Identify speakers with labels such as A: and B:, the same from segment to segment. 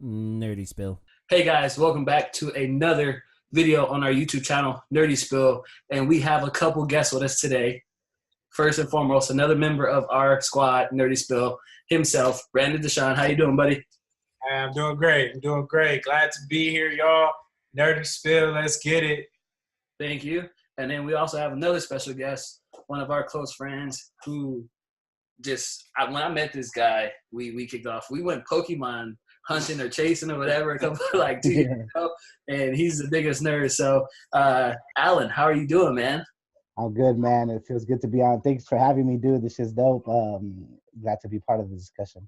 A: Nerdy spill.
B: Hey guys, welcome back to another video on our YouTube channel, Nerdy Spill, and we have a couple guests with us today. First and foremost, another member of our squad, Nerdy Spill, himself, Brandon Deshawn. How you doing, buddy?
C: I'm doing great. I'm doing great. Glad to be here, y'all. Nerdy Spill, let's get it.
B: Thank you. And then we also have another special guest, one of our close friends who when I met this guy, we kicked off. We went Pokemon hunting or chasing or whatever a couple like 2 years ago, and he's the biggest nerd. So, Alan, how are you doing, man?
D: I'm good, man. It feels good to be on. Thanks for having me, dude. This is dope. Glad to be part of the discussion.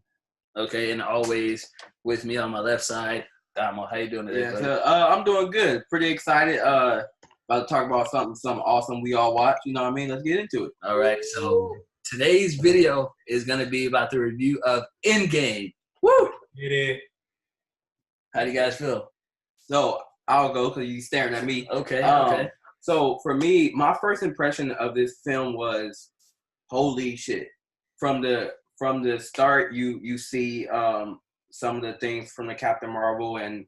B: Okay, and always with me on my left side, Damo. How you doing today,
E: Yeah,
B: buddy?
E: so, I'm doing good. Pretty excited. About to talk about something awesome we all watch. You know what I mean? Let's get into it.
B: All right, so today's video is going to be about the review of Endgame. Woo!
C: Get it.
B: How do you guys feel?
E: So I'll go because you staring at me.
B: Okay, okay.
E: So for me, my first impression of this film was, holy shit. From the start, you see some of the things from the Captain Marvel and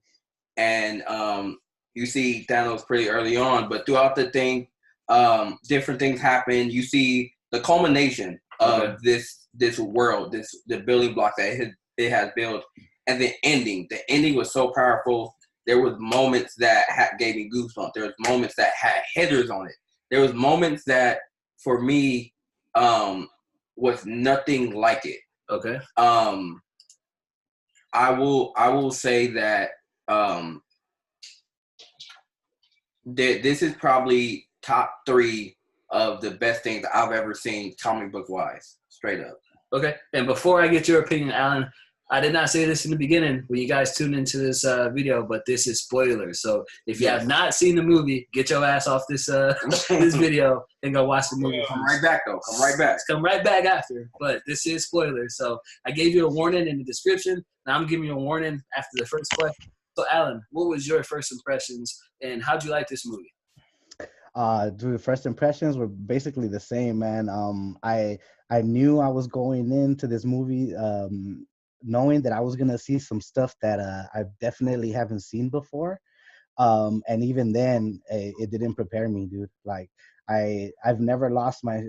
E: you see Thanos pretty early on, but throughout the thing, different things happen. You see the culmination of this world, the building block that it has built, and the ending. The ending was so powerful. There was moments that gave me goosebumps. There was moments that had headers on it. There was moments that, for me, was nothing like it.
B: Okay.
E: I will say that this is probably top 3 of the best things I've ever seen comic book wise, straight up.
B: Okay. And before I get your opinion, Alan, I did not say this in the beginning when you guys tune into this video, but this is spoilers. So if you have not seen the movie, get your ass off this this video and go watch the movie.
E: Come right back, though. Come right back.
B: Come right back after. But this is spoilers. So I gave you a warning in the description. Now I'm giving you a warning after the first question. So, Alan, what was your first impressions, and how'd you like this movie?
D: The first impressions were basically the same, man. I knew I was going into this movie knowing that I was gonna see some stuff that I definitely haven't seen before, and even then, it didn't prepare me, dude. Like I've never lost my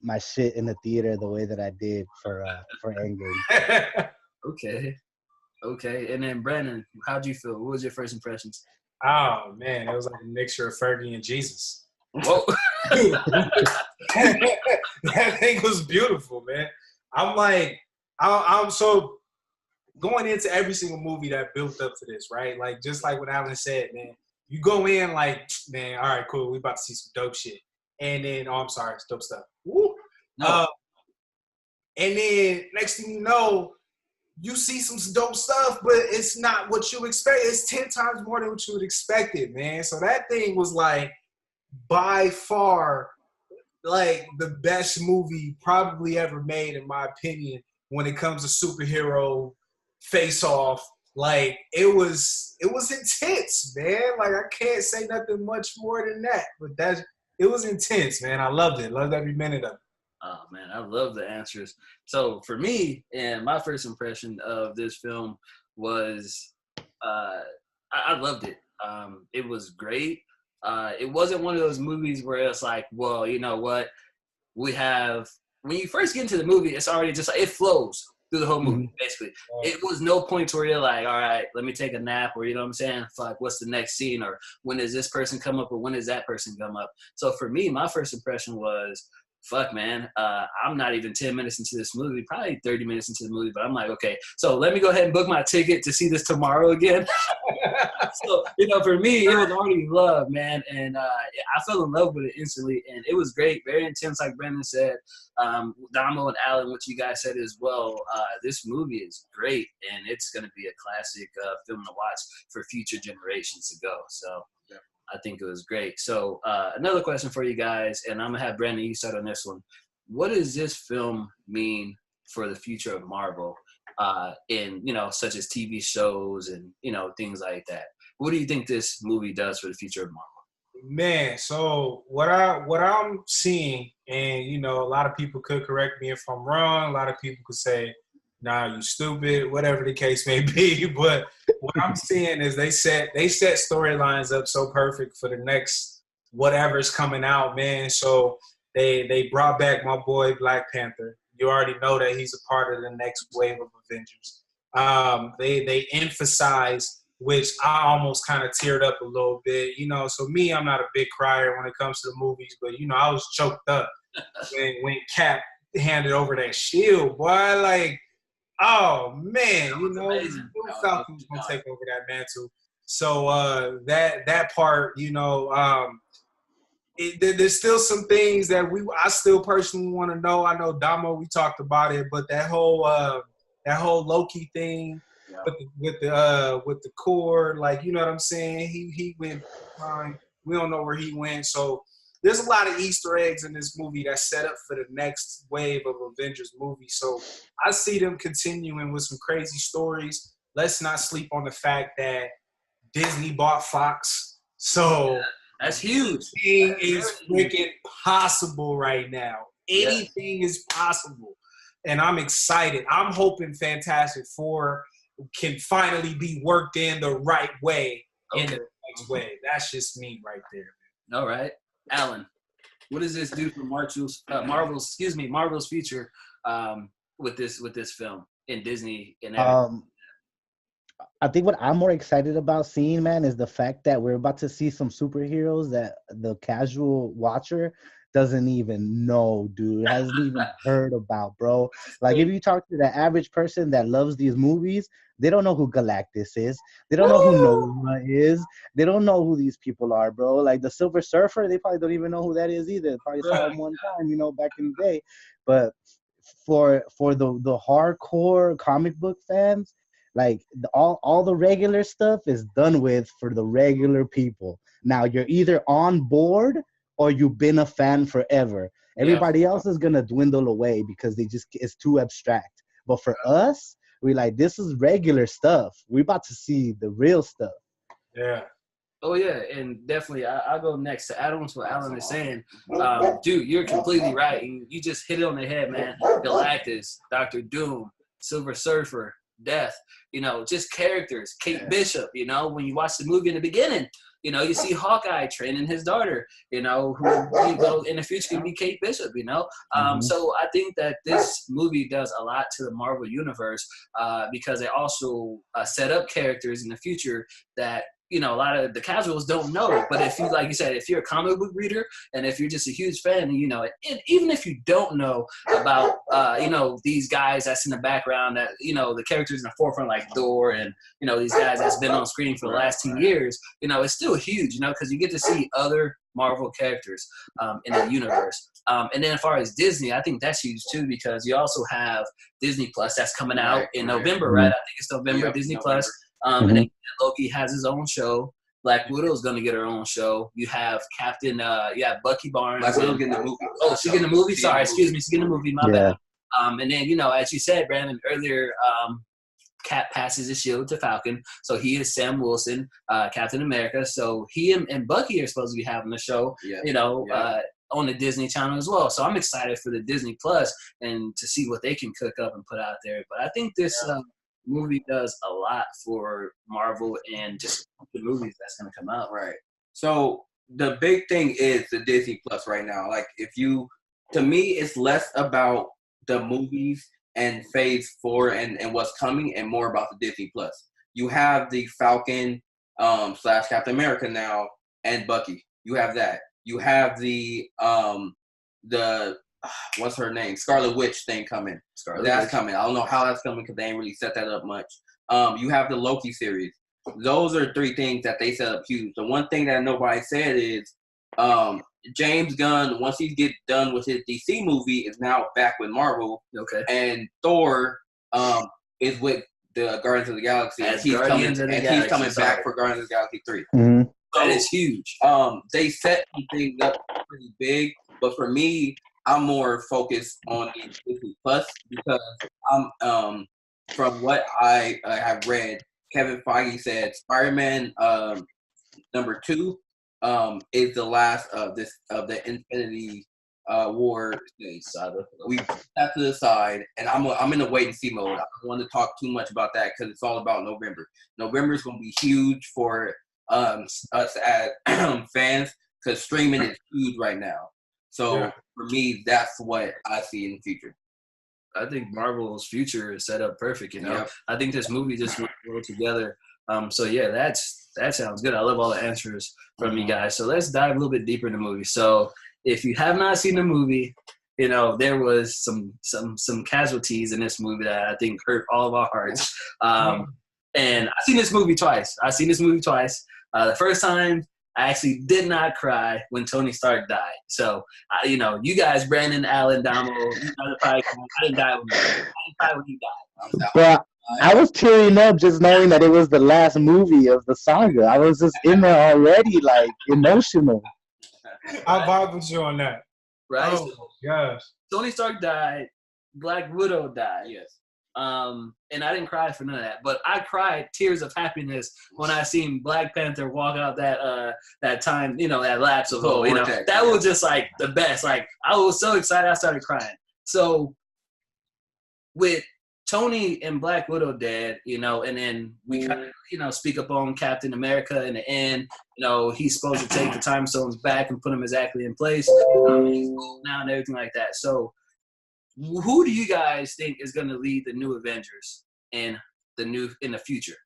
D: my shit in the theater the way that I did for Endgame.
B: Okay. And then Brandon, how'd you feel? What was your first impressions?
C: Oh, man. It was like a mixture of Fergie and Jesus.
B: Whoa.
C: That thing was beautiful, man. I'm so going into every single movie that built up to this, right? Like, just like what Alan said, man. You go in like, man, all right, cool. We about to see some dope shit. And then, oh, I'm sorry, it's dope stuff. Woo.
B: No.
C: And then next thing you know, you see some dope stuff, but it's not what you expect. It's 10 times more than what you would expect it, man. So that thing was like by far like the best movie probably ever made, in my opinion, when it comes to superhero face-off. Like it was intense, man. Like I can't say nothing much more than that. But it was intense, man. I loved it. Loved every minute of it.
B: Oh, man, I love the answers. So for me, and my first impression of this film was I loved it. It was great. It wasn't one of those movies where it's like, well, you know what? When you first get into the movie, it's already just like, it flows through the whole movie, basically. It was no point where you're like, all right, let me take a nap, or you know what I'm saying? Like, what's the next scene? Or when does this person come up, or when does that person come up? So for me, my first impression was, fuck, man, I'm not even 10 minutes into this movie, probably 30 minutes into the movie, but I'm like, okay, so let me go ahead and book my ticket to see this tomorrow again. So, for me, it was already love, man, and I fell in love with it instantly, and it was great, very intense, like Brendan said. Damo and Alan, what you guys said as well, this movie is great, and it's going to be a classic film to watch for future generations to go, so I think it was great. So another question for you guys, and I'm going to have Brandon, you start on this one. What does this film mean for the future of Marvel in, such as TV shows and, things like that? What do you think this movie does for the future of Marvel?
C: Man, so what I'm seeing, and, a lot of people could correct me if I'm wrong. A lot of people could say, nah, you stupid, whatever the case may be. But what I'm seeing is they set storylines up so perfect for the next whatever's coming out, man. So they brought back my boy Black Panther. You already know that he's a part of the next wave of Avengers. They emphasize, which I almost kind of teared up a little bit. So me, I'm not a big crier when it comes to the movies, but I was choked up when Cap handed over that shield, boy. Like, oh man, Falcon's gonna take over that mantle. So that part, there's still some things that I still personally want to know. I know Damo, we talked about it, but that whole Loki thing with the cord, like, you know what I'm saying? He went fine. We don't know where he went. So there's a lot of Easter eggs in this movie that's set up for the next wave of Avengers movies. So I see them continuing with some crazy stories. Let's not sleep on the fact that Disney bought Fox. So
B: that's huge.
C: Anything is freaking possible right now. Anything is possible. And I'm excited. I'm hoping Fantastic Four can finally be worked in the right way in the next way. That's just me right there.
B: All right. Alan, what does this do for Marvel's future with this film in Disney and everything?
D: I think what I'm more excited about seeing, man, is the fact that we're about to see some superheroes that the casual watcher doesn't even know, dude, hasn't even heard about, bro. Like, if you talk to the average person that loves these movies, they don't know who Galactus is. They don't know who Nova is. They don't know who these people are, bro. Like, the Silver Surfer, they probably don't even know who that is either. They probably saw him one time, back in the day. But for the hardcore comic book fans, like, all the regular stuff is done with for the regular people. Now, you're either on board or you've been a fan forever. Everybody else is gonna dwindle away because it's too abstract. But for us, we like, this is regular stuff. We're about to see the real stuff.
C: Yeah.
B: Oh yeah, and definitely I'll go next to add on to what Alan is saying. Dude, you're completely right. You just hit it on the head, man. Galactus, Doctor Doom, Silver Surfer, Death, just characters. Kate Bishop, when you watch the movie in the beginning, you see Hawkeye training his daughter, who in the future can be Kate Bishop, So I think that this movie does a lot to the Marvel universe because they also set up characters in the future that a lot of the casuals don't know. But if you, like you said, if you're a comic book reader and if you're just a huge fan, and even if you don't know about, these guys that's in the background, that, the characters in the forefront like Thor and, these guys that's been on screen for the last 10 years, it's still huge, because you get to see other Marvel characters in the universe. And then as far as Disney, I think that's huge too, because you also have Disney Plus that's coming out in November, right? I think it's November, Disney Plus. And then Loki has his own show. Black Widow's going to get her own show. You have Bucky Barnes.
E: Black Widow's getting the movie.
B: Oh, she's getting the movie? Sorry, excuse me. She's getting the movie. My bad. And then, as you said, Brandon, earlier, Cap passes the shield to Falcon. So he is Sam Wilson, Captain America. So he and Bucky are supposed to be having a show, on the Disney Channel as well. So I'm excited for the Disney Plus and to see what they can cook up and put out there. But I think this movie does a lot for Marvel and just the movies that's going to come out.
E: Right. So the big thing is the Disney Plus right now. Like, to me, it's less about the movies and Phase 4 and what's coming, and more about the Disney Plus. You have the Falcon / Captain America now and Bucky. You have that. You have the what's her name? Scarlet Witch thing coming. That's coming. I don't know how that's coming because they ain't really set that up much. You have the Loki series. Those are three things that they set up huge. The one thing that nobody said is James Gunn, once he gets done with his DC movie, is now back with Marvel.
B: Okay.
E: And Thor is with the Guardians of the Galaxy. He's coming back for Guardians of the Galaxy 3.
D: Mm-hmm.
B: That is huge.
E: They set things up pretty big, but for me, I'm more focused on the Disney Plus because I'm from what I have read, Kevin Feige said Spider-Man number 2 is the last of the Infinity war states. We put that to the side, and I'm in a wait and see mode. I don't want to talk too much about that because it's all about November. November is going to be huge for us as fans because streaming is huge right now. So for me, that's what I see in the future.
B: I think Marvel's future is set up perfect. I think this movie just went well together. So yeah, that sounds good. I love all the answers from you guys. So let's dive a little bit deeper in the movie. So if you have not seen the movie, there was some casualties in this movie that I think hurt all of our hearts. And I've seen this movie twice. The first time, I actually did not cry when Tony Stark died. So, you guys, Brandon, Alan, Damo, you guys are probably crying. I didn't die when he died.
D: But I was tearing up just knowing that it was the last movie of the saga. I was just in there already, like, emotional.
C: I vibe with you on that.
B: Right?
C: Oh, gosh.
B: Tony Stark died. Black Widow died.
E: Yes.
B: And I didn't cry for none of that, but I cried tears of happiness when I seen Black Panther walk out that time, that lapse of hope. That was just like the best. Like I was so excited, I started crying. So with Tony and Black Widow dead, and then we kind of, speak up on Captain America in the end. He's supposed to take the time stones back and put them exactly in place. He's old now and everything like that. So who do you guys think is going to lead the new Avengers in the future?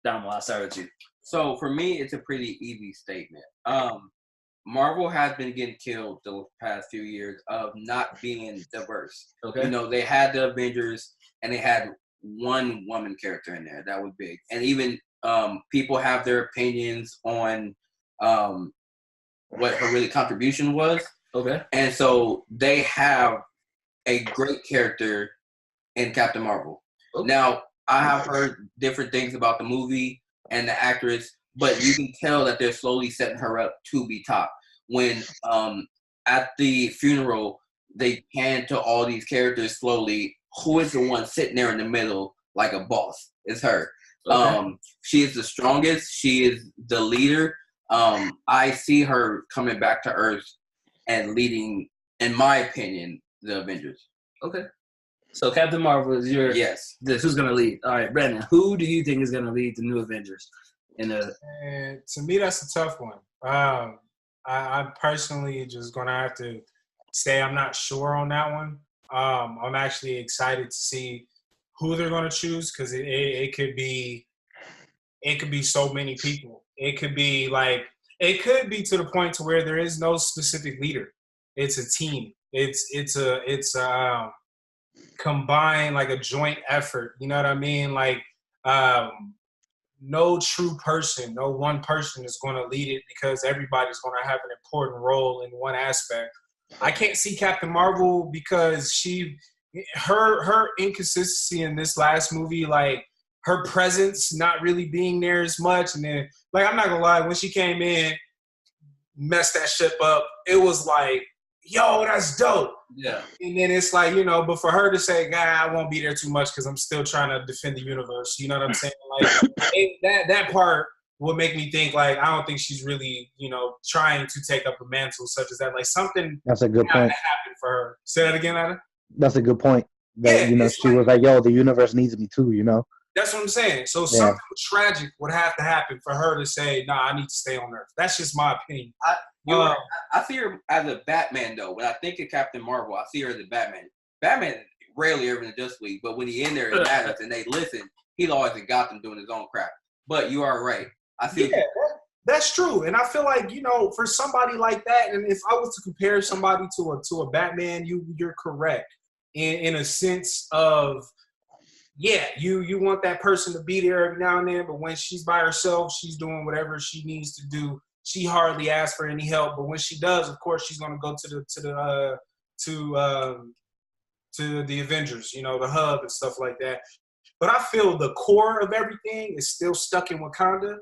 B: Damo, I'll start with you.
E: So for me, it's a pretty easy statement. Marvel has been getting killed the past few years of not being diverse.
B: Okay.
E: They had the Avengers and they had one woman character in there. That was big. And even people have their opinions on what her really contribution was.
B: Okay.
E: And so they have a great character in Captain Marvel. Okay. Now, I have heard different things about the movie and the actress, but you can tell that they're slowly setting her up to be top. When at the funeral, they pan to all these characters slowly. Who is the one sitting there in the middle like a boss? It's her. Okay. She is the strongest. She is the leader. I see her coming back to Earth and leading, in my opinion, the Avengers.
B: Okay. So Captain Marvel is your who's gonna lead? All right, Brandon, who do you think is gonna lead the new Avengers?
C: To me, that's a tough one. I'm personally just gonna have to say I'm not sure on that one. I'm actually excited to see who they're gonna choose because it could be so many people. It could be to the point to where there is no specific leader. It's a team. It's a combined, like a joint effort. You know what I mean? Like no true person, no one person is going to lead it because everybody's going to have an important role in one aspect. I can't see Captain Marvel because her inconsistency in this last movie, like her presence not really being there as much, and then like I'm not gonna lie, when she came in, messed that ship up. It was like, yo, that's dope.
B: Yeah.
C: And then it's like, but for her to say, I won't be there too much because I'm still trying to defend the universe. You know what I'm saying? Like that part will make me think like I don't think she's really, trying to take up a mantle such as that. Like something
D: that's a good point.
C: Happened for her. Say that again, Adam.
D: That's a good point. That she was like, yo, the universe needs me too,
C: That's what I'm saying. So something tragic would have to happen for her to say, nah, I need to stay on Earth. That's just my opinion.
E: I see her as a Batman, though. When I think of Captain Marvel, I see her as a Batman. Batman rarely ever in the Justice League, but when he in there, it matters, and they listen. He's always in Gotham doing his own crap. But you are right. I see.
C: Yeah, that's true. And I feel like, for somebody like that, and if I was to compare somebody to a Batman, you're correct. In a sense of, you want that person to be there every now and then, but when she's by herself, she's doing whatever she needs to do. She hardly asks for any help, but when she does, of course, she's going to go to the Avengers, the hub and stuff like that. But I feel the core of everything is still stuck in Wakanda.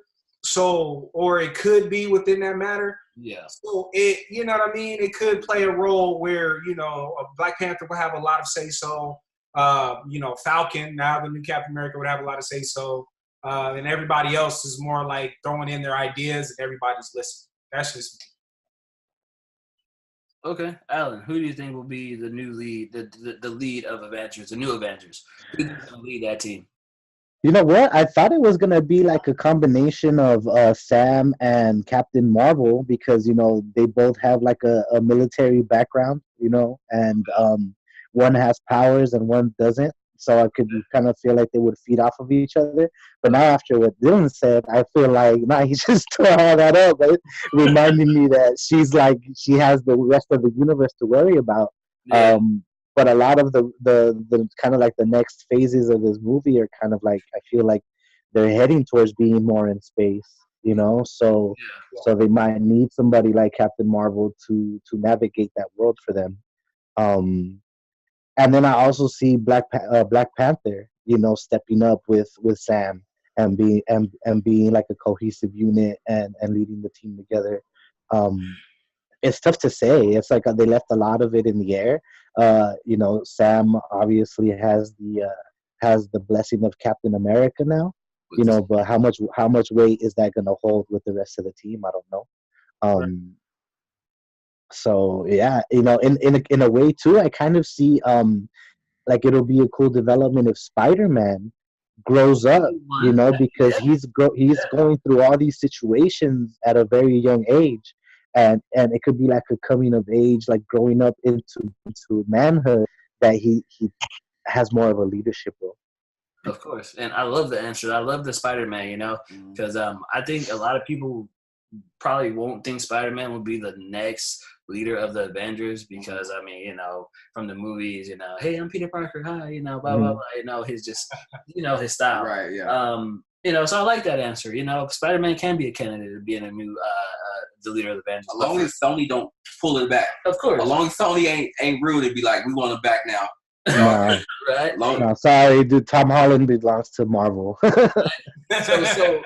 C: So, or it could be within that matter.
B: Yeah.
C: So it, you know what I mean? It could play a role where, a Black Panther will have a lot of say-so. Falcon, now the new Captain America, would have a lot of say-so. And everybody else is more like throwing in their ideas and everybody's listening. That's just me.
B: Okay, Alan, who do you think will be the new lead, the lead of Avengers, the new Avengers? Who's going to lead that team?
D: You know what? I thought it was gonna be like a combination of Sam and Captain Marvel because they both have like a military background, and one has powers and one doesn't. So I could kind of feel like they would feed off of each other. But now after what Dylan said, I feel like nah, he just tore all that up. But reminding me that she has the rest of the universe to worry about.
B: Yeah,
D: Um, but a lot of the kind of like the next phases of this movie are kind of like I feel like they're heading towards being more in space, so
B: yeah,
D: so they might need somebody like Captain Marvel to navigate that world for them. Um, and then I also see Black Panther, stepping up with Sam and being like a cohesive unit and leading the team together. Um, it's tough to say. It's like they left a lot of it in the air. Sam obviously has the blessing of Captain America now.
B: with this,
D: But how much weight is that going to hold with the rest of the team? I don't know.
B: right.
D: Um, so yeah, in a way too, I kind of see like it'll be a cool development if Spider-Man grows up,
B: One,
D: because
B: yeah,
D: he's going through all these situations at a very young age, and it could be like a coming of age, like growing up into manhood, that he has more of a leadership role.
B: of course. And I love the answer. I love the Spider-Man,
E: Mm.
B: because I think a lot of people probably won't think Spider-Man will be the next leader of the Avengers because I mean, from the movies, hey, I'm Peter Parker, hi, blah blah
D: Mhm.
B: blah, his just, his style.
E: Right. Yeah.
B: So I like that answer. Spider-Man can be a candidate of being a new the leader of the Avengers.
E: As long as Sony don't pull it back.
B: Of course,
E: As long as Sony ain't rude and be like, we want it back now.
D: No,
B: right?
D: no, sorry, dude. Tom Holland belongs to Marvel.
B: So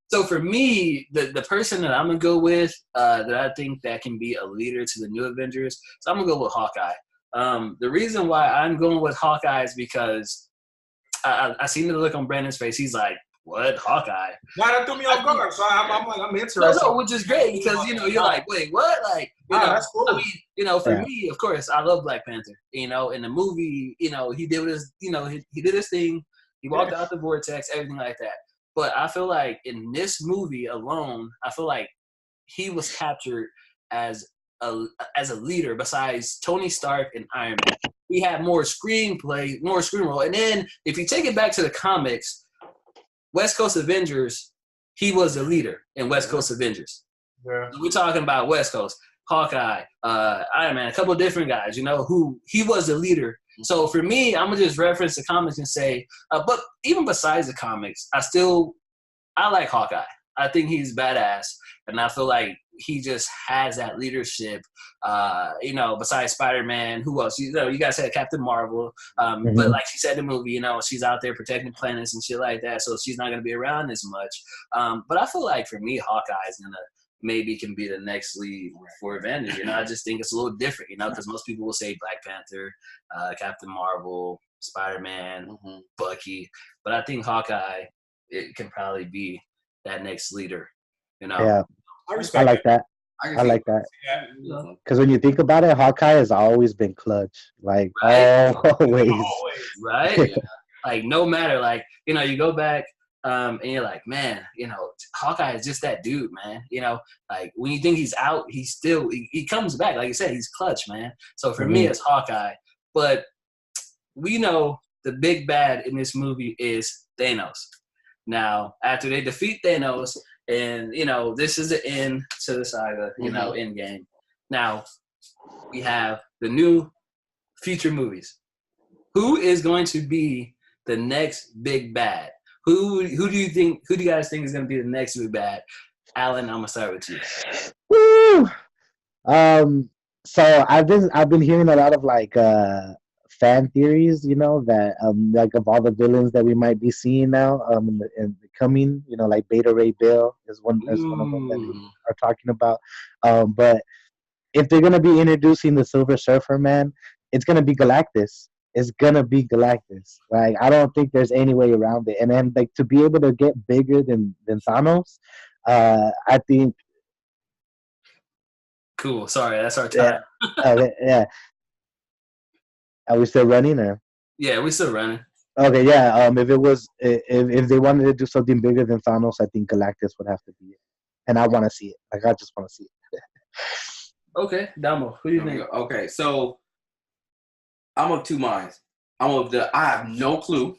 B: so for me, the person that I'm gonna go with, that I think that can be a leader to the new Avengers, so I'm gonna go with Hawkeye. The reason why I'm going with Hawkeye is because I seen the look on Brandon's face. He's like, "What, Hawkeye?"
C: Now that threw me off guard, so I'm like, I'm
B: No,
C: interested.
B: no, which is great because you're like, "Wait, what?" Like,
C: That's cool.
B: I mean, for
D: Yeah.
B: me, of course, I love Black Panther. In the movie, he did his, he did his thing. He walked out the vortex, everything like that. But I feel like in this movie alone, I feel like he was captured as a as a leader besides Tony Stark and Iron Man. He had more screenplay, more screen role. And then if you take it back to the comics, West Coast Avengers, he was the leader in West Coast Avengers.
C: Yeah.
B: We're talking about West Coast, Hawkeye, Iron Man, a couple of different guys, who he was the leader. So for me, I'm gonna just reference the comics and say, but even besides the comics, I like Hawkeye. I think he's badass, and I feel like he just has that leadership. Besides Spider-Man, who else? You guys had Captain Marvel, but
D: Mhm.
B: like she said in the movie, she's out there protecting planets and shit like that, so she's not gonna be around as much. But I feel like for me, Hawkeye is gonna maybe can be the next lead for Avengers. I just think it's a little different, because most people will say Black Panther, Captain Marvel, Spider-Man, Bucky, but I think Hawkeye it can probably be that next leader.
D: Yeah,
C: I
D: I
C: respect
D: like that.
E: I can
D: I
E: see.
D: like that.
C: that.
D: Because when you think about it, Hawkeye has always been clutch. Like
B: Right?
D: always.
C: Always.
B: Right? Like no matter, like you go back, and you're like, man, Hawkeye is just that dude, man. Like when you think he's out, he still he comes back. Like you said, he's clutch, man. So for me,
D: Mhm.
B: it's Hawkeye. But we know the big bad in this movie is Thanos. Now, after they defeat Thanos, and this is the end to the saga, Endgame. Now we have the new future movies. Who is going to be the next big bad? Who do you think? Who do you guys think is going to be the next big bad? Alan, I'm gonna start with you.
D: Woo! Um, so I've been hearing a lot of like fan theories, that like of all the villains that we might be seeing now in the coming, like Beta Ray Bill is one of them that they
B: Ooh,
D: are talking about. But if they're gonna be introducing the Silver Surfer, man, it's gonna be Galactus. It's gonna be Galactus. Like I don't think there's any way around it. And then like to be able to get bigger than Thanos, I think
B: Cool. Sorry, that's our time.
D: Yeah. Okay. Yeah. Are we still running or?
B: Yeah, we still running.
D: Okay. Yeah. If they wanted to do something bigger than Thanos, I think Galactus would have to be it, and I want to see it. Like, I just want to see it.
B: Okay, Damo, who do you think?
E: Okay, so I'm of two minds. I have no clue.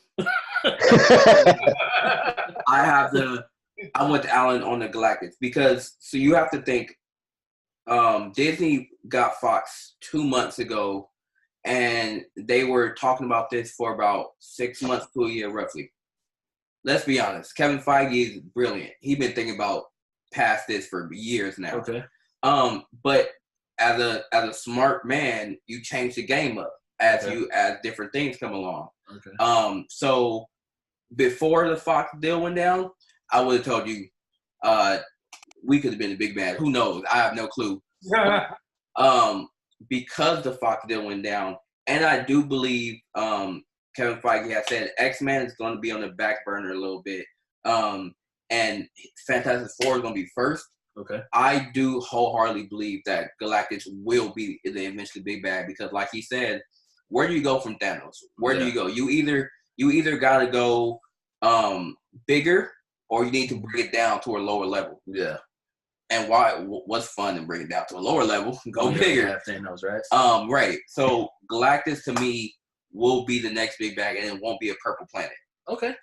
E: I'm with Alan on the Galactus because so you have to think. Disney got Fox 2 months ago, and they were talking about this for about 6 months to a year, roughly. Let's be honest. Kevin Feige is brilliant. He's been thinking about past this for years now.
B: Okay.
E: But as a smart man, you change the game up as different things come along.
B: Okay.
E: So before the Fox deal went down, I would have told you, we could have been a big bad. Who knows? I have no clue. Because the Fox deal went down, and I do believe Kevin Feige has said X-Men is going to be on the back burner a little bit, and Fantastic Four is going to be first.
B: Okay.
E: I do wholeheartedly believe that Galactus will be the eventually big bad because, like he said, where do you go from Thanos? Where do you go? You either got to go bigger, or you need to bring it down to a lower level.
B: Yeah.
E: And what's fun and bring it down to a lower level? Go bigger.
B: Thanos, right?
E: Right. So Galactus to me will be the next big bag, and it won't be a purple planet.
B: Okay.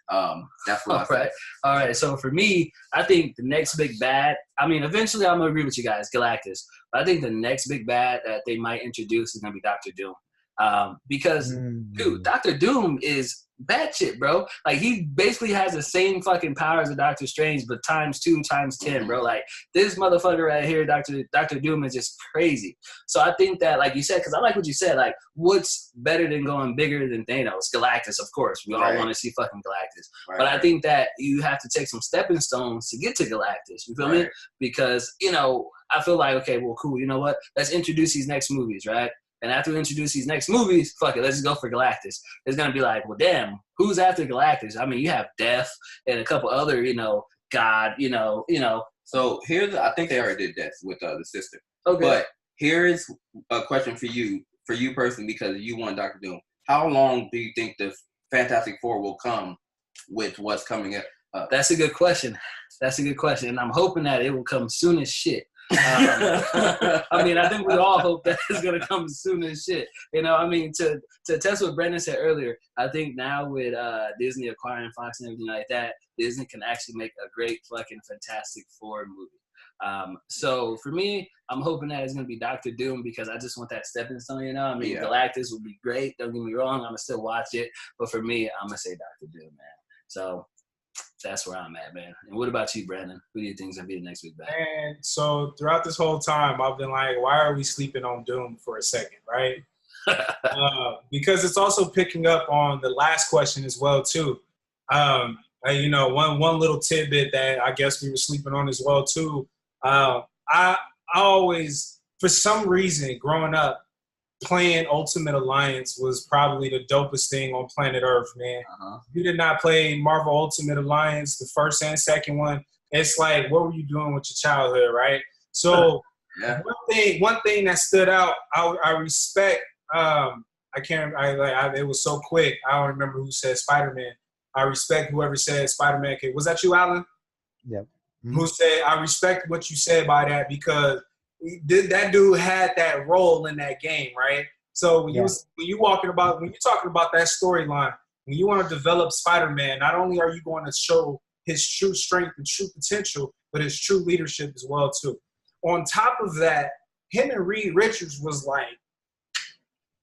E: That's what I say.
B: All right. So for me, I think the next big bad. I mean, eventually I'm gonna agree with you guys, Galactus. But I think the next big bad that they might introduce is gonna be Doctor Doom. Because dude, Doctor Doom is bad shit, bro. Like, he basically has the same fucking powers of Doctor Strange, but times 2, times 10, bro. Like, this motherfucker right here, Doctor Doom, is just crazy. So I think that, like you said, because I like what you said, like, what's better than going bigger than Thanos? Galactus, of course. We all want to see fucking Galactus. Right. But I think that you have to take some stepping stones to get to Galactus. You feel me? Because, you know, I feel like, okay, well, cool. You know what? Let's introduce these next movies, right? And after we introduce these next movies, fuck it, let's just go for Galactus. It's going to be like, well, damn, who's after Galactus? I mean, you have Death and a couple other, you know, God, you know.
E: So I think they already did Death with the sister.
B: Okay.
E: But here's a question for you personally, because you want Dr. Doom. How long do you think the Fantastic Four will come with what's coming up?
B: That's a good question. And I'm hoping that it will come soon as shit. I mean, I think we all hope that it's gonna come soon as shit. You know, I mean, to test what Brendan said earlier, I think now with Disney acquiring Fox and everything like that, Disney can actually make a great fucking Fantastic Four movie. So for me, I'm hoping that it's gonna be Doctor Doom because I just want that stepping stone. You know, I mean, Galactus would be great. Don't get me wrong, I'm gonna still watch it, but for me, I'm gonna say Doctor Doom, man. So that's where I'm at, man. And what about you, Brandon? Who do you think is going to be the next big bad?
C: And so throughout this whole time, I've been like, why are we sleeping on Doom for a second, right? Because it's also picking up on the last question as well, too. You know, one little tidbit that I guess we were sleeping on as well, too. I always, for some reason, growing up, playing Ultimate Alliance was probably the dopest thing on planet Earth, man. You did not play Marvel Ultimate Alliance, the first and second one. It's like, what were you doing with your childhood, right? So one thing that stood out, I respect. It was so quick. I don't remember who said Spider-Man. I respect whoever said Spider-Man. Was that you, Alan?
D: Yep.
C: Who said, I respect what you said by that because that dude had that role in that game, right? So when you're talking about that storyline, when you want to develop Spider-Man, not only are you going to show his true strength and true potential, but his true leadership as well too. On top of that, him and Reed Richards was like,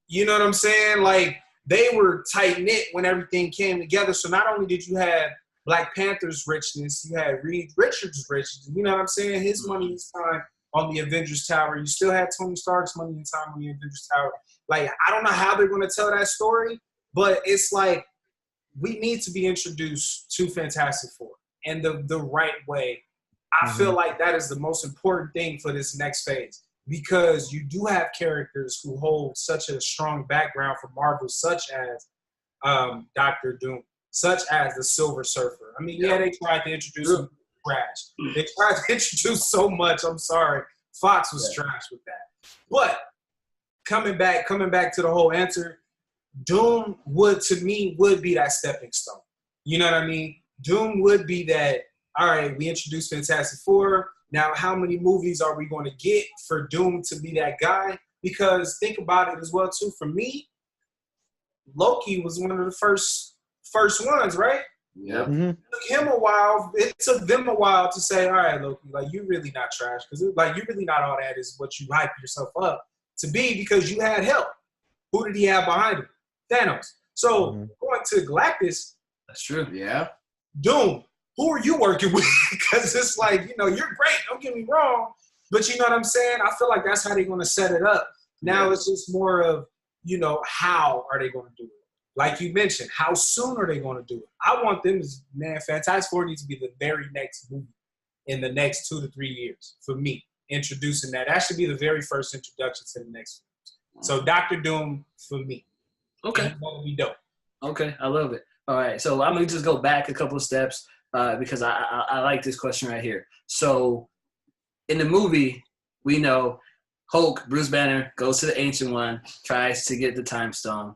C: you know what I'm saying? Like, they were tight-knit when everything came together. So not only did you have Black Panther's richness, you had Reed Richards' richness. You know what I'm saying? His money, his time on the Avengers Tower. You still had Tony Stark's money and time on the Avengers Tower. Like, I don't know how they're going to tell that story, but it's like we need to be introduced to Fantastic Four in the right way. I feel like that is the most important thing for this next phase because you do have characters who hold such a strong background for Marvel, such as Doctor Doom, such as the Silver Surfer. I mean, they tried to introduce him. Crash. They tried to introduce so much, I'm sorry, Fox was trash with that. But coming back to the whole answer, Doom would be that stepping stone. You know what I mean? Doom would be that, all right, we introduced Fantastic Four. Now, how many movies are we going to get for Doom to be that guy? Because think about it as well, too. For me, Loki was one of the first ones, right?
E: Yeah.
C: It took him a while. It took them a while to say, all right, Loki, like, you really not trash. Because, like, you really not all that is what you hype yourself up to be because you had help. Who did he have behind him? Thanos. So, going to Galactus.
B: That's true.
E: Yeah.
C: Doom, who are you working with? Because it's like, you know, you're great. Don't get me wrong. But you know what I'm saying? I feel like that's how they're going to set it up. Now it's just more of, you know, how are they going to do it? Like you mentioned, how soon are they going to do it? I want them to, man, Fantastic Four needs to be the very next movie in the next 2 to 3 years for me, introducing that. That should be the very first introduction to the next film. So Dr. Doom for me.
B: Okay.
C: That would be dope.
B: Okay, I love it. All right, so I'm going to just go back a couple of steps because I like this question right here. So in the movie, we know Hulk, Bruce Banner, goes to the Ancient One, tries to get the Time Stone,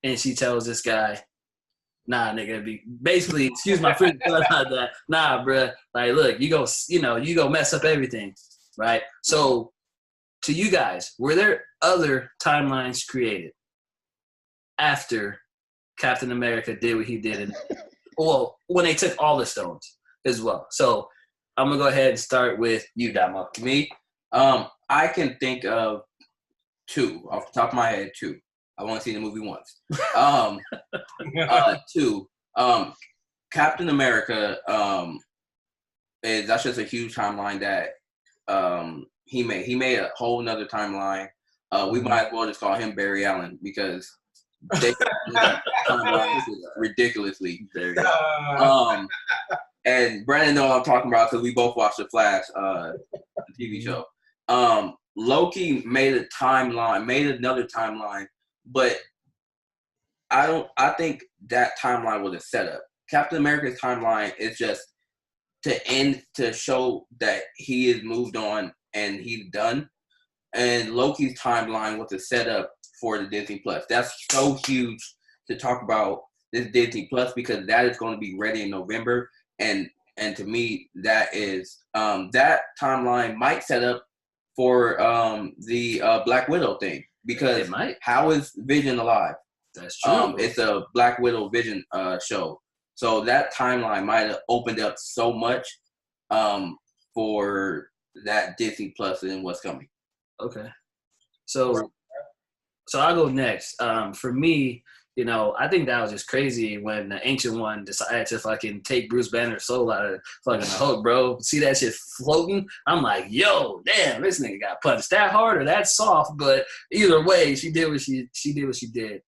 B: and she tells this guy, nah, nigga, basically, excuse my French, that. Nah, bruh, like, look, you go mess up everything, right? So to you guys, were there other timelines created after Captain America did what he did? Well, when they took all the stones as well. So I'm going to go ahead and start with you, Damo.
E: Me? I can think of 2 off the top of my head. 2. I want to see the movie once. 2. Captain America. That's just a huge timeline that he made. He made a whole nother timeline. We might as well just call him Barry Allen because they timeline ridiculously. There you go. And Brandon knows what I'm talking about because we both watched The Flash, the TV show. Loki made another timeline, but I think that timeline was a setup. Captain America's timeline is just to show that he is moved on and he's done. And Loki's timeline was a setup for the Disney Plus. That's so huge to talk about this Disney Plus because that is going to be ready in November. And to me, that is that timeline might set up for the Black Widow thing because how is Vision alive?
B: That's true.
E: It's a Black Widow Vision show, so that timeline might have opened up so much for that Disney Plus and what's coming.
B: Okay, so I'll go next. For me, you know, I think that was just crazy when the Ancient One decided to fucking take Bruce Banner's soul out of fucking Hulk, bro. See that shit floating? I'm like, yo, damn, this nigga got punched that hard or that soft. But either way, she did what she did.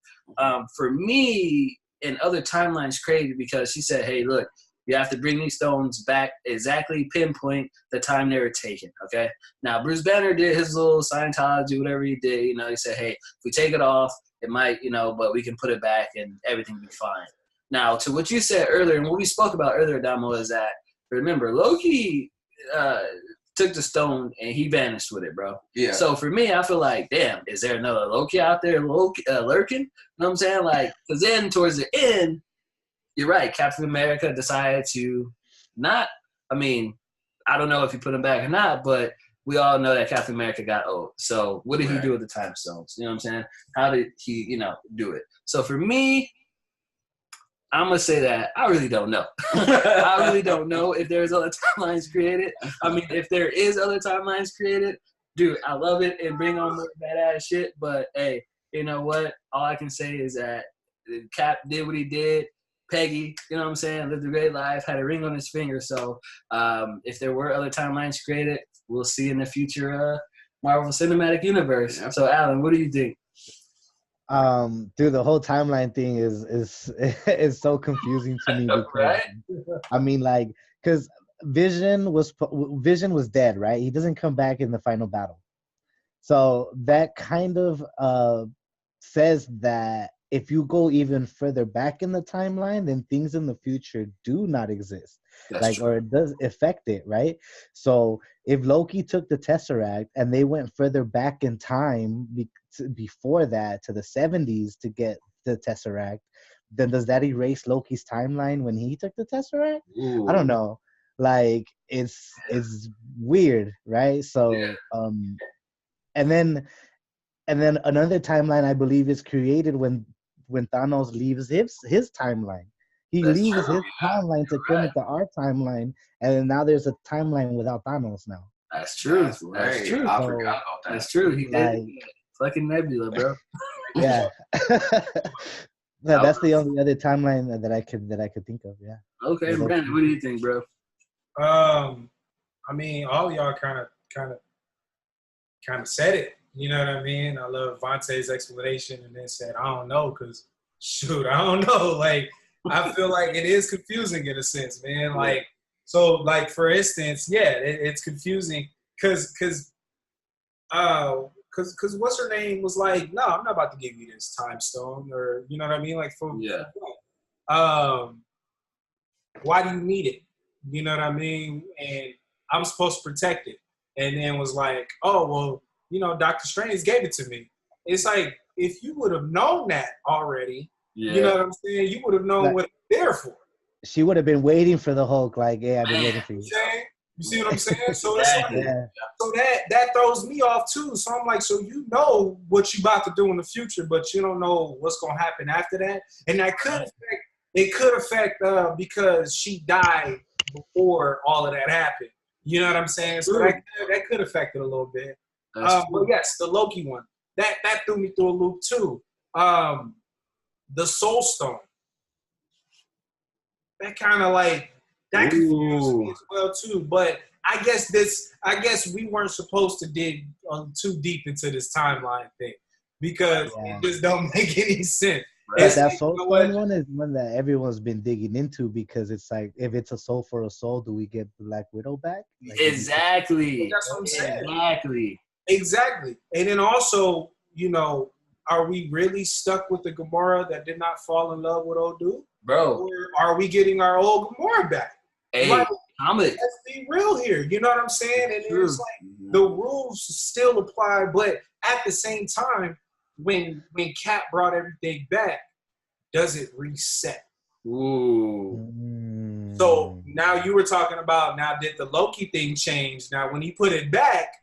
B: For me, in other timelines, crazy because she said, hey, look, you have to bring these stones back exactly pinpoint the time they were taken, okay? Now, Bruce Banner did his little Scientology, whatever he did. You know, he said, hey, if we take it off, it might, you know, but we can put it back and everything will be fine. Now, to what you said earlier, and what we spoke about earlier, Damo, is that, remember, Loki took the stone and he vanished with it, bro.
E: Yeah.
B: So for me, I feel like, damn, is there another Loki out there lurking? You know what I'm saying? Like, because then towards the end, you're right, Captain America decided to not, I mean, I don't know if he put him back or not, but we all know that Captain America got old. So what did he do with the time stones? You know what I'm saying? How did he, you know, do it? So for me, I'm going to say that I really don't know. I really don't know if there's other timelines created. I mean, if there is other timelines created, dude, I love it and bring on more badass shit. But, hey, you know what? All I can say is that Cap did what he did. Peggy, you know what I'm saying, lived a great life, had a ring on his finger. So if there were other timelines created, we'll see in the future Marvel Cinematic Universe. Yeah. So, Alan, what do you think?
D: Dude, the whole timeline thing is so confusing to me. Because,
B: right?
D: I mean, like, because Vision was dead, right? He doesn't come back in the final battle. So that kind of says that if you go even further back in the timeline, then things in the future do not exist.
B: That's true.
D: Or it does affect it, right? So if Loki took the Tesseract and they went further back in time before that to the 70s to get the Tesseract, then does that erase Loki's timeline when he took the Tesseract?
B: Ooh.
D: I don't know. Like it's weird, right? So and then another timeline I believe is created when Thanos leaves his timeline. He
B: That's
D: leaves
B: true.
D: his timeline to come into our timeline, and then now there's a timeline without Thanos now.
B: That's true.
E: That's
B: That's
E: right.
B: true.
E: I
D: So,
E: forgot about that.
B: That's true. He
D: like,
B: did. Fucking Nebula, bro.
D: yeah. No, that's the only other timeline that I could think of. Yeah.
B: Okay, Brandon, what do you think, bro?
C: I mean, all of y'all kind of said it. You know what I mean? I love Vontae's explanation, and then said, I don't know, because shoot, I don't know. Like, I feel like it is confusing in a sense, man. Like, so, like, for instance, it's confusing because what's her name was like, no, I'm not about to give you this time stone, or you know what I mean? Like, why do you need it? You know what I mean? And I'm supposed to protect it. And then was like, oh, well, you know, Doctor Strange gave it to me. It's like, if you would have known that already, you know what I'm saying? You would have known what it's there for.
D: She would have been waiting for the Hulk, like, yeah, I've been waiting for you.
C: You see what I'm saying? So it's like, so that throws me off too. So I'm like, so you know what you about to do in the future, but you don't know what's gonna happen after that. And that could affect because she died before all of that happened. You know what I'm saying? So that could affect it a little bit. But yes, the Loki one. That threw me through a loop too. The Soul Stone. That kind of like that confused me as well too. But I guess we weren't supposed to dig too deep into this timeline thing because it just don't make any sense.
D: Right. That Soul Stone one is one that everyone's been digging into because it's like, if it's a soul for a soul, do we get Black Widow back? Like,
B: exactly.
C: That's what I'm saying. Exactly. And then also, you know, are we really stuck with the Gamora that did not fall in love with old dude?
B: Bro.
C: Or are we getting our old Gamora back?
B: Hey,
C: like,
B: let's
C: be real here. You know what I'm saying? And it's like the rules still apply, but at the same time, when Cap brought everything back, does it reset?
B: Ooh.
C: So now you were talking about, now did the Loki thing change? Now when he put it back,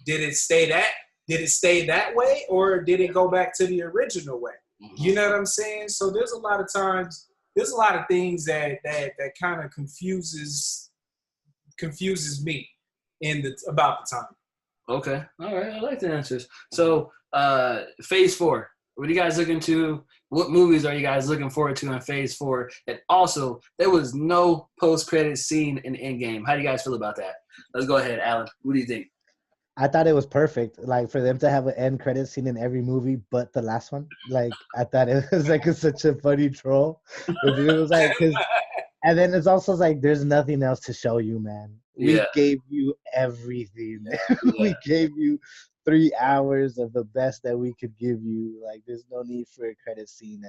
C: did it stay that way, or did it go back to the original way? You know what I'm saying? So there's a lot of things that kind of confuses me about the time.
B: Okay. All right. I like the answers. So phase 4. What are you guys looking to? What movies are you guys looking forward to in phase 4? And also, there was no post-credit scene in Endgame. How do you guys feel about that? Let's go ahead, Alan. What do you think?
D: I thought it was perfect, like, for them to have an end credit scene in every movie but the last one. Like, I thought it was like such a funny troll. It was like, and then it's also like, there's nothing else to show you, man. We gave you everything. We gave you 3 hours of the best that we could give you. Like, there's no need for a credit scene,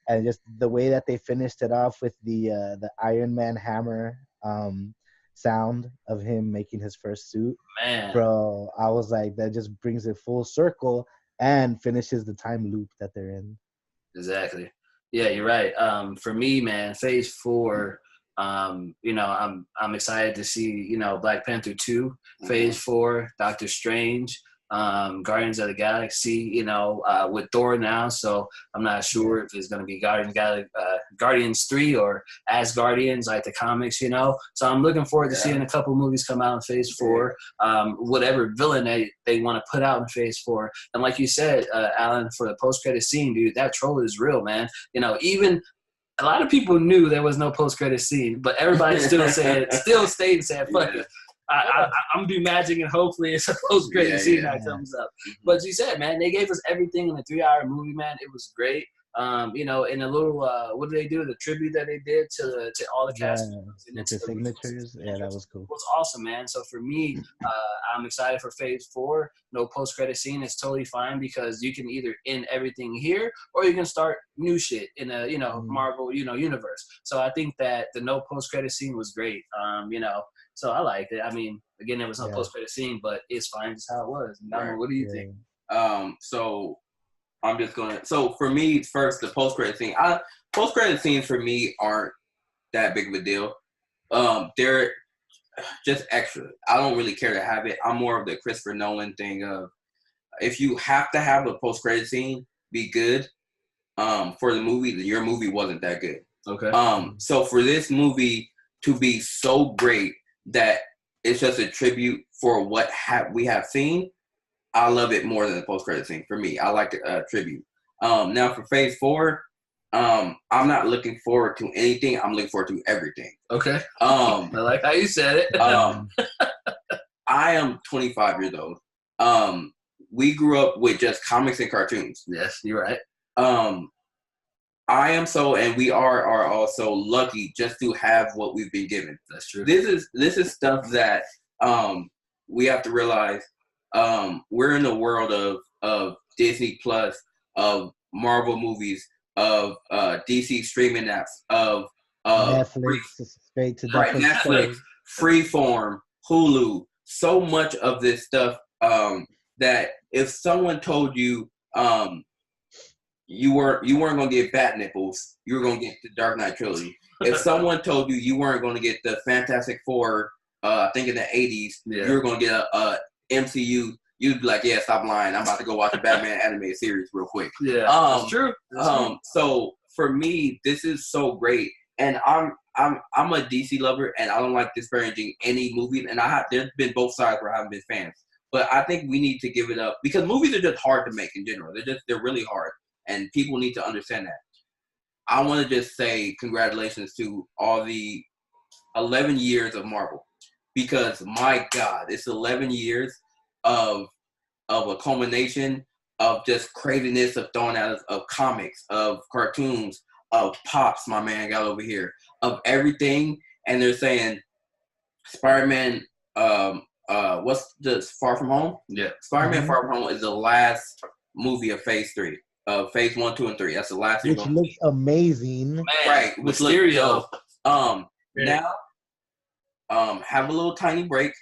D: and just the way that they finished it off with the Iron Man hammer sound of him making his first suit.
B: Man,
D: bro, I was like, that just brings it full circle and finishes the time loop that they're in.
B: Exactly. Yeah, you're right. For me, man, phase 4, you know, I'm excited to see, you know, Black Panther 2, phase 4, Doctor Strange, Guardians of the Galaxy, you know, with Thor now. So I'm not sure if it's going to be Guardians 3 or Asgardians like the comics, you know. So I'm looking forward to seeing a couple movies come out in phase 4, whatever villain they want to put out in phase 4. And like you said, Alan, for the post-credit scene, dude, that troll is real, man. You know, even a lot of people knew there was no post-credit scene, but everybody still stayed and said, fuck it. I'm gonna do magic and hopefully it's a post-credit scene that comes up. But you said, man, they gave us everything in a 3-hour movie, man. It was great. You know, in a little what did they do? The tribute that they did to all the cast
D: Yeah,
B: members and
D: with
B: into
D: the signatures. Yeah, that was cool.
B: was awesome, man. So for me, I'm excited for Phase 4. No post-credit scene is totally fine because you can either end everything here or you can start new shit in a, you know, Marvel, you know, universe. So I think that the no post-credit scene was great. You know, so I liked it. I mean, again, there was no post-credit scene, but it's fine just how it was. Right. What do you think?
E: So I'm just gonna. So for me, first the post-credit scene. Post-credit scenes for me aren't that big of a deal. They're just extra. I don't really care to have it. I'm more of the Christopher Nolan thing of if you have to have a post-credit scene, be good. For the movie, your movie wasn't that good.
B: Okay.
E: So for this movie to be so great that it's just a tribute for what we have seen, I love it more than the post-credit scene. For me, I like the tribute. Now for Phase 4, I'm not looking forward to anything. I'm looking forward to everything.
B: Okay. I like how you said it.
E: I am 25 years old. We grew up with just comics and cartoons.
B: Yes, you're right.
E: I am so, and we are also lucky just to have what we've been given.
B: That's true.
E: This is stuff that we have to realize. We're in the world of Disney Plus, of Marvel movies, of DC streaming apps, of
D: Netflix, straight to
E: Netflix, Freeform, Hulu. So much of this stuff that if someone told you you weren't gonna get Bat Nipples, you were gonna get the Dark Knight trilogy. If someone told you you weren't gonna get the Fantastic Four, I think in the 80s, you were gonna get a MCU, you'd be like, yeah, stop lying. I'm about to go watch a Batman animated series real quick.
B: Yeah, that's true.
E: So for me, this is so great, and I'm a DC lover, and I don't like disparaging any movies. And there's been both sides where I haven't been fans, but I think we need to give it up because movies are just hard to make in general. They're really hard, and people need to understand that. I want to just say congratulations to all the 11 years of Marvel. Because my God, it's 11 years of a culmination of just craziness of throwing out of comics, of cartoons, of Pops, my man got over here, of everything. And they're saying Spider-Man, what's this, Far From Home?
B: Yeah.
E: Spider-Man Far From Home is the last movie of Phase 3. Phase 1, 2, and 3. That's the last
D: which looks amazing.
B: Man,
E: right.
B: With Mysterio.
E: Now, have a little tiny break,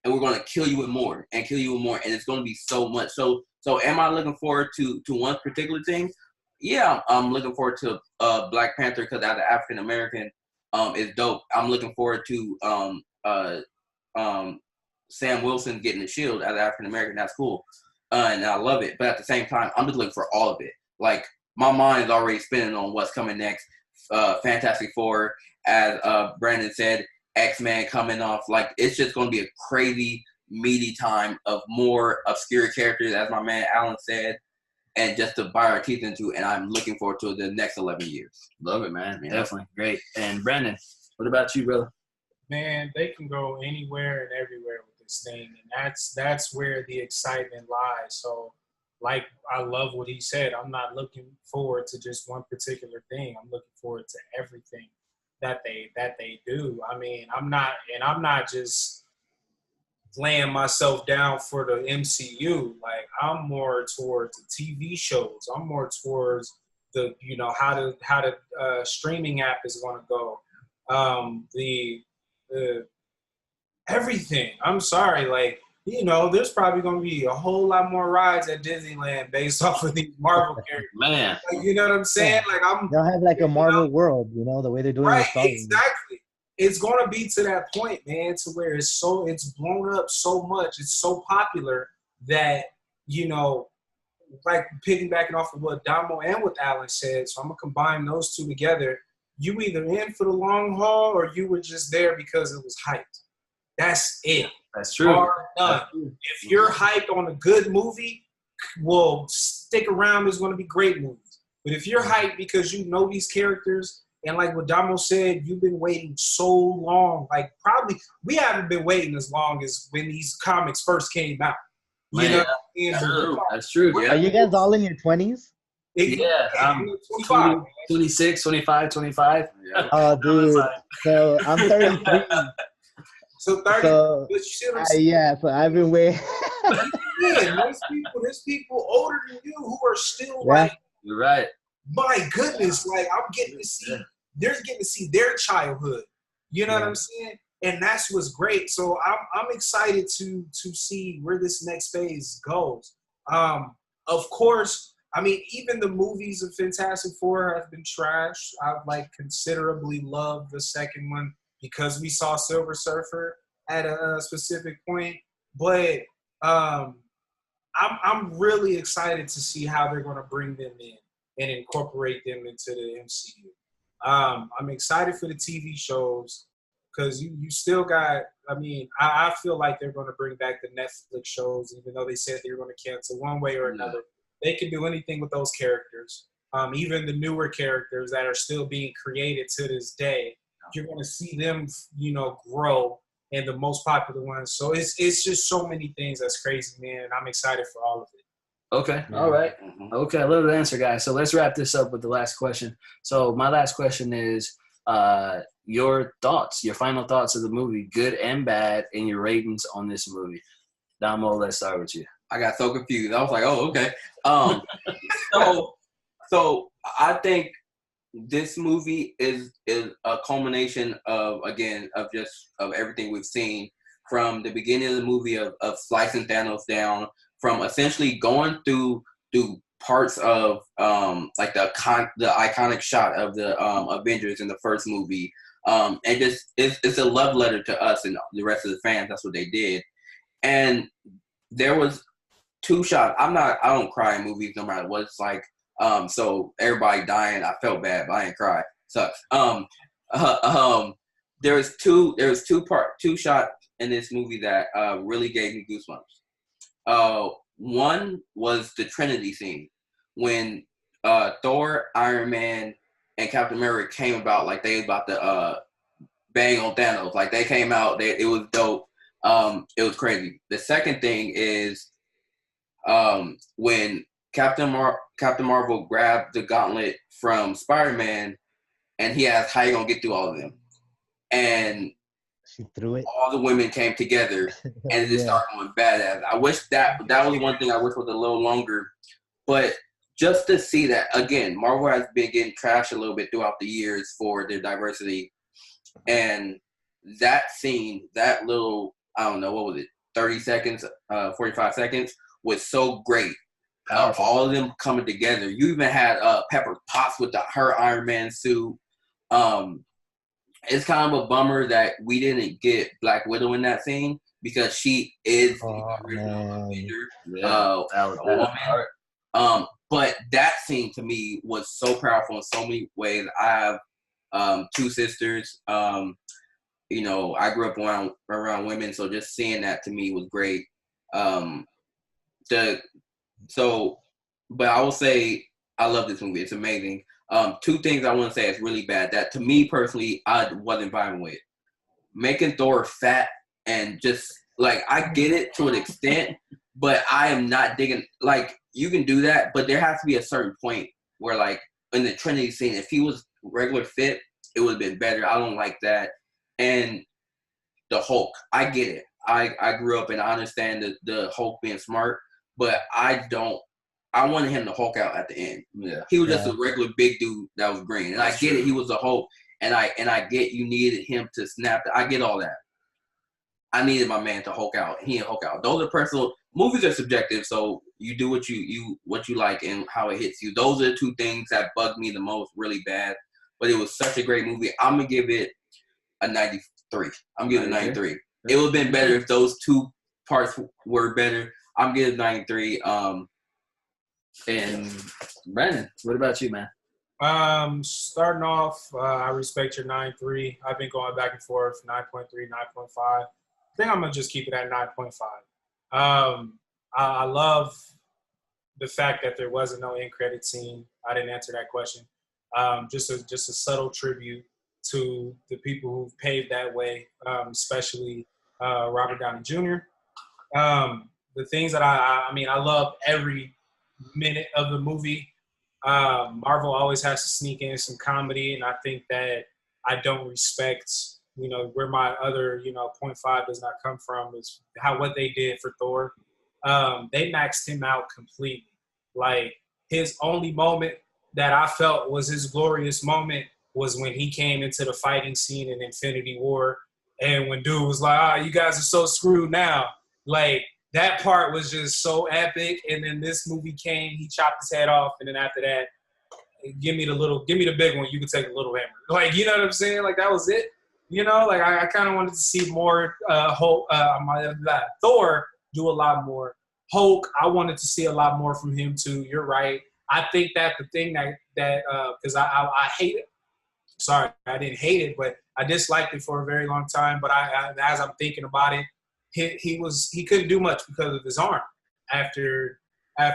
E: and we're going to kill you with more, and it's going to be so much. So am I looking forward to one particular thing? Yeah, I'm looking forward to Black Panther because as an African American, is dope. I'm looking forward to Sam Wilson getting the shield as an African American. That's cool, and I love it. But at the same time, I'm just looking for all of it. Like my mind's already spinning on what's coming next. Fantastic Four, as Brandon said. X-Men coming off, like it's just going to be a crazy meaty time of more obscure characters, as my man Alan said, and just to buy our teeth into, and I'm looking forward to the next 11 years.
B: Love it, man. Definitely. Great. And Brandon, what about you, brother?
C: Man, they can go anywhere and everywhere with this thing, and that's where the excitement lies. So, like, I love what he said. I'm not looking forward to just one particular thing. I'm looking forward to everything that they do. I mean, I'm not just laying myself down for the MCU. Like, I'm more towards the TV shows. I'm more towards the, you know, how the streaming app is going to go. The everything. I'm sorry, like, you know, there's probably going to be a whole lot more rides at Disneyland based off of these Marvel characters.
B: Man.
C: Like, you know what I'm saying? Like,
D: they'll have like a Marvel world, you know, the way they're doing
C: right,
D: it.
C: Exactly. It's going to be to that point, man, to where it's blown up so much. It's so popular that, you know, like piggybacking off of what Damo and what Alan said, so I'm going to combine those two together. You either in for the long haul or you were just there because it was hyped. That's it.
B: That's true.
C: That's true. If you're hyped on a good movie, well, stick around. There's going to be great movies. But if you're hyped because you know these characters, and like what Damo said, you've been waiting so long. Like, probably we haven't been waiting as long as when these comics first came out. You know?
B: That's true.
C: Yeah.
D: Are you guys all in your 20s?
B: Yeah, I'm
C: 25.
B: 26, 25, 25.
E: Yeah.
D: Oh, dude. So I'm 33.
C: So 30.
D: So
C: But you see what I'm saying?
D: yeah. So I've been waiting.
C: Man, there's people older than you who are still
D: Yeah.
C: like,
B: You're right.
C: my goodness, like I'm getting to see, they're getting to see their childhood. You know what I'm saying? And that's what's great. So I'm excited to see where this next phase goes. Of course, I mean, even the movies of Fantastic Four have been trashed. I've like considerably loved the second one because we saw Silver Surfer at a specific point. But I'm really excited to see how they're going to bring them in and incorporate them into the MCU. I'm excited for the TV shows because you still got, I mean, I feel like they're going to bring back the Netflix shows, even though they said they were going to cancel one way or another. They can do anything with those characters. Even the newer characters that are still being created to this day, you're going to see them, you know, grow, and the most popular ones. So it's just so many things that's crazy, man. And I'm excited for all of it.
B: Okay. All right. Okay. I love the answer, guys. So let's wrap this up with the last question. So my last question is your thoughts, your final thoughts of the movie, good and bad, and your ratings on this movie. Damo, let's start with you.
E: I got so confused. I was like, oh, okay. So I think this movie is a culmination of everything we've seen from the beginning of the movie of slicing Thanos down, from essentially going through parts of like the iconic shot of the Avengers in the first movie, and just it's a love letter to us and the rest of the fans. That's what they did, and there was 2 shots. I don't cry in movies no matter what it's like. So everybody dying, I felt bad, but I didn't cry. Sucks. There was two shots in this movie that really gave me goosebumps. One was the Trinity scene when Thor, Iron Man, and Captain America came about like they was about to bang on Thanos. Like they came out, it was dope. It was crazy. The second thing is when Captain Marvel grabbed the gauntlet from Spider-Man, and he asked, "How you gonna get through all of them?" And
D: She threw it.
E: all the women came together, and it just started going badass. I wish that was one thing I wish was a little longer, but just to see that again, Marvel has been getting trashed a little bit throughout the years for their diversity, and that scene, that little, I don't know, what was it, 30 seconds, 45 seconds, was so great. All of them coming together. You even had Pepper Potts with her Iron Man suit. It's kind of a bummer that we didn't get Black Widow in that scene because she is the original Avenger woman. But that scene to me was so powerful in so many ways. I have 2 sisters. You know, I grew up around women, so just seeing that to me was great. But I will say I love this movie. It's amazing. 2 things I want to say is really bad that to me personally I wasn't vibing with. Making Thor fat and just like, I get it to an extent, but I am not digging. Like, you can do that, but there has to be a certain point where, like in the Trinity scene, if he was regular fit, it would have been better. I don't like that. And the Hulk, I get it. I grew up and I understand the Hulk being smart, but I wanted him to Hulk out at the end. Yeah. He was just a regular big dude that was green. And I get it, he was a Hulk. And I get you needed him to snap. I get all that. I needed my man to Hulk out. He didn't Hulk out. Those are personal. Movies are subjective, so you do what you like and how it hits you. Those are the 2 things that bugged me the most, really bad. But it was such a great movie. I'm gonna give it a 93. I'm giving it a 93. It would have been better if those 2 parts were better. I'm giving it 93.
B: And Brandon, what about you, man?
C: Starting off, I respect your 9.3. I've been going back and forth, 9.3, 9.5. I think I'm gonna just keep it at 9.5. I love the fact that there wasn't no end credit scene. I didn't answer that question. Just a subtle tribute to the people who've paved that way, especially Robert Downey Jr. The things that I love every minute of the movie. Marvel always has to sneak in some comedy, and I think that I don't respect, where my other, 0.5 does not come from is what they did for Thor. They maxed him out completely. Like, his only moment that I felt was his glorious moment was when he came into the fighting scene in Infinity War, and when dude was like, you guys are so screwed now. Like, that part was just so epic. And then this movie came, he chopped his head off, and then after that, give me the big one. You can take a little hammer. Like, you know what I'm saying? Like, that was it. Like, I kind of wanted to see more Thor do a lot more. Hulk, I wanted to see a lot more from him too. You're right. I think that the thing that because I hate it. Sorry, I didn't hate it, but I disliked it for a very long time. But as I'm thinking about it, he couldn't do much because of his arm after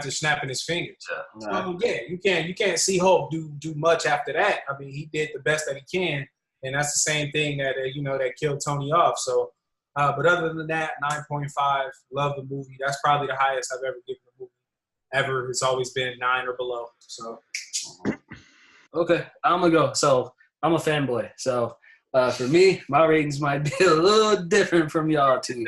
C: snapping his fingers. So yeah, you can't see Hulk do much after that. I mean, he did the best that he can, and that's the same thing that that killed Tony off. So, but other than that, 9.5. Love the movie. That's probably the highest I've ever given a movie ever. It's always been 9 or below. So,
B: okay, I'm gonna go. So I'm a fanboy. So for me, my ratings might be a little different from y'all too.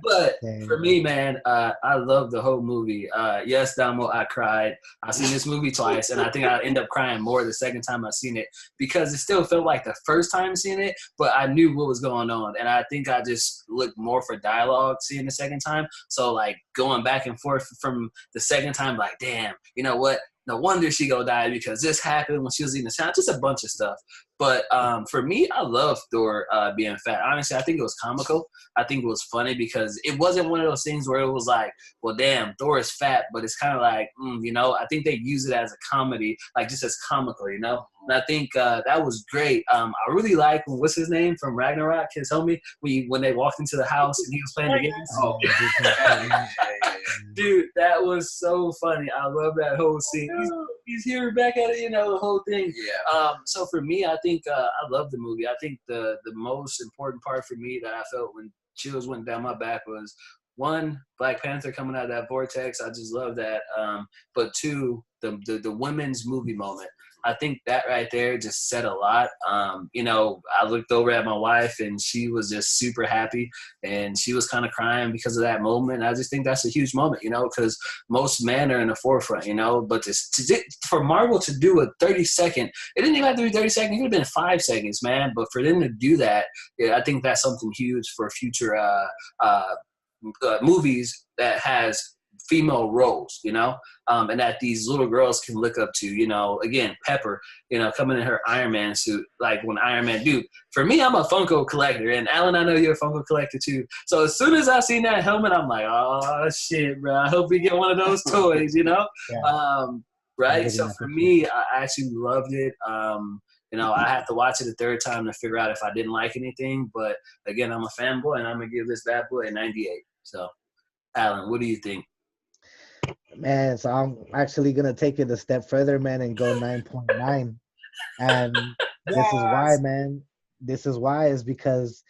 B: But for me, man, I love the whole movie. Yes, Damo, I cried. I've seen this movie twice, and I think I end up crying more the second time I seen it because it still felt like the first time seeing it, but I knew what was going on. And I think I just looked more for dialogue seeing the second time. So, like, going back and forth from the second time, like, damn, you know what? No wonder she gonna die because this happened when she was eating the sound. Just a bunch of stuff. But for me, I love Thor being fat. Honestly, I think it was comical. I think it was funny because it wasn't one of those things where it was like, well, damn, Thor is fat. But it's kind of like, I think they use it as a comedy, like just as comical, And I think that was great. I really like, what's his name from Ragnarok, his homie, when they walked into the house and he was playing the games. Oh, dude, that was so funny. I love that whole scene. He's here back at it, the whole thing. Yeah. So for me, I think I love the movie. I think the most important part for me that I felt when chills went down my back was, one, Black Panther coming out of that vortex. I just love that. But two, the women's movie moment. I think that right there just said a lot. I looked over at my wife and she was just super happy and she was kind of crying because of that moment. I just think that's a huge moment, because most men are in the forefront, but for Marvel to do a 30-second, it didn't even have to be 30 seconds. It could have been 5 seconds, man. But for them to do that, I think that's something huge for future movies that has female roles, and that these little girls can look up to, again, Pepper, coming in her Iron Man suit, like when Iron Man, dude, for me, I'm a Funko collector, and Alan, I know you're a Funko collector too, so as soon as I seen that helmet, I'm like, oh, shit, bro, I hope we get one of those toys, Yeah. Right, so for me, I actually loved it. I had to watch it a third time to figure out if I didn't like anything, but again, I'm a fanboy, and I'm going to give this bad boy a 98, so Alan, what do you think?
D: Man, so I'm actually gonna take it a step further, man, and go 9.9. And this is why, man. This is why is because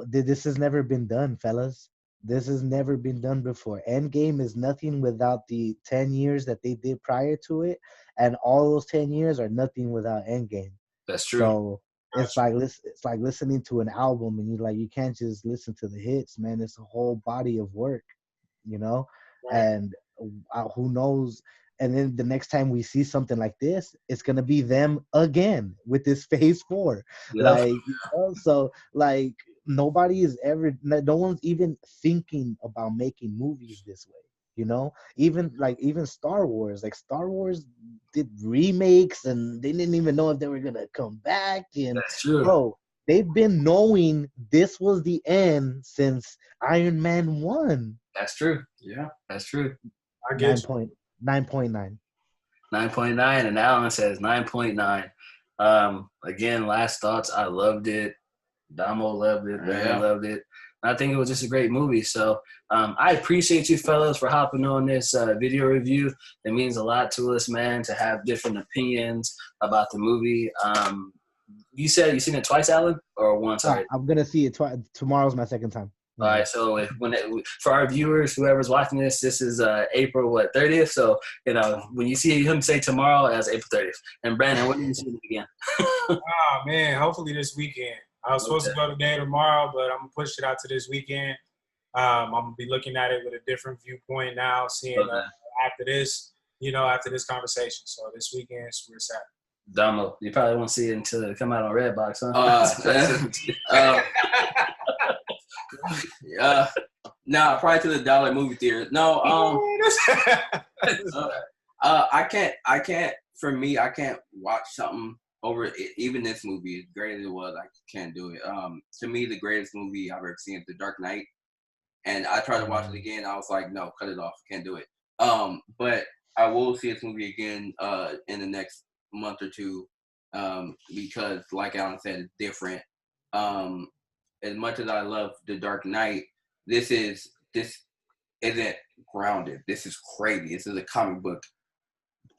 D: this has never been done, fellas. This has never been done before. Endgame is nothing without the 10 years that they did prior to it, and all those 10 years are nothing without Endgame.
B: That's true.
D: So it's like listening to an album, and you can't just listen to the hits, man. It's a whole body of work, Right. And who knows? And then the next time we see something like this, it's gonna be them again with this Phase 4. Yep. So nobody is ever, no one's even thinking about making movies this way. Even Star Wars, Star Wars did remakes and they didn't even know if they were gonna come back. And
B: that's true.
D: Bro, they've been knowing this was the end since Iron Man 1.
B: That's true. Yeah, that's true.
D: I get 9.9.
B: 9.9, and Alan says 9.9. Again, last thoughts. I loved it. Damo loved it. Ben loved it. I think it was just a great movie. So I appreciate you fellas for hopping on this video review. It means a lot to us, man, to have different opinions about the movie. You said you seen it twice, Alan, or once?
D: I'm gonna see it twice. Tomorrow's my second time.
B: All right, so for our viewers, whoever's watching this, this is April 30th. So when you see him say tomorrow, as April 30th. And Brandon, when do you see it again?
C: Oh man, hopefully this weekend. I was supposed to go today or tomorrow, but I'm gonna push it out to this weekend. I'm gonna be looking at it with a different viewpoint now, seeing after this conversation. So this weekend is where it's at.
B: Damo, you probably won't see it until it come out on Redbox, huh?
E: Probably to the dollar movie theater. No, I can't. For me, I can't watch something over it. Even this movie, as great as it was, I can't do it. To me, the greatest movie I've ever seen is The Dark Knight, and I tried to watch it again. I was like, no, cut it off. Can't do it. But I will see this movie again in the next month or two, because, like Alan said, it's different. As much as I love The Dark Knight, this isn't grounded. This is crazy. This is a comic book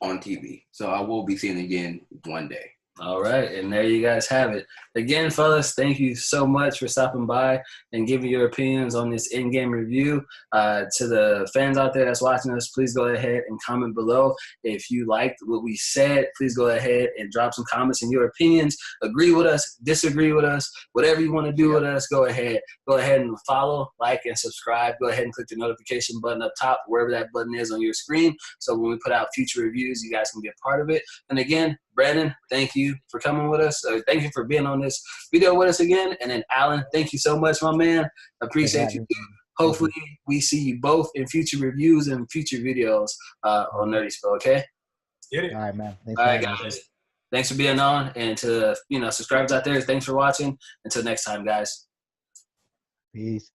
E: on TV. So I will be seeing it again one day.
B: All right, and there you guys have it. Again, fellas, thank you so much for stopping by and giving your opinions on this Endgame review. To the fans out there that's watching us, please go ahead and comment below. If you liked what we said, please go ahead and drop some comments and your opinions. Agree with us, disagree with us, whatever you want to do with us, go ahead. Go ahead and follow, like, and subscribe. Go ahead and click the notification button up top, wherever that button is on your screen, so when we put out future reviews, you guys can be a part of it. And again, Brandon, thank you for coming with us. Thank you for being on this video with us again. And then Alan, thank you so much, my man. Appreciate you. Hopefully we see you both in future reviews and future videos on Nerdy Spill, okay?
C: Get it.
D: All right, man.
B: All right, guys. Thanks for being on. And to subscribers out there, thanks for watching. Until next time, guys.
D: Peace.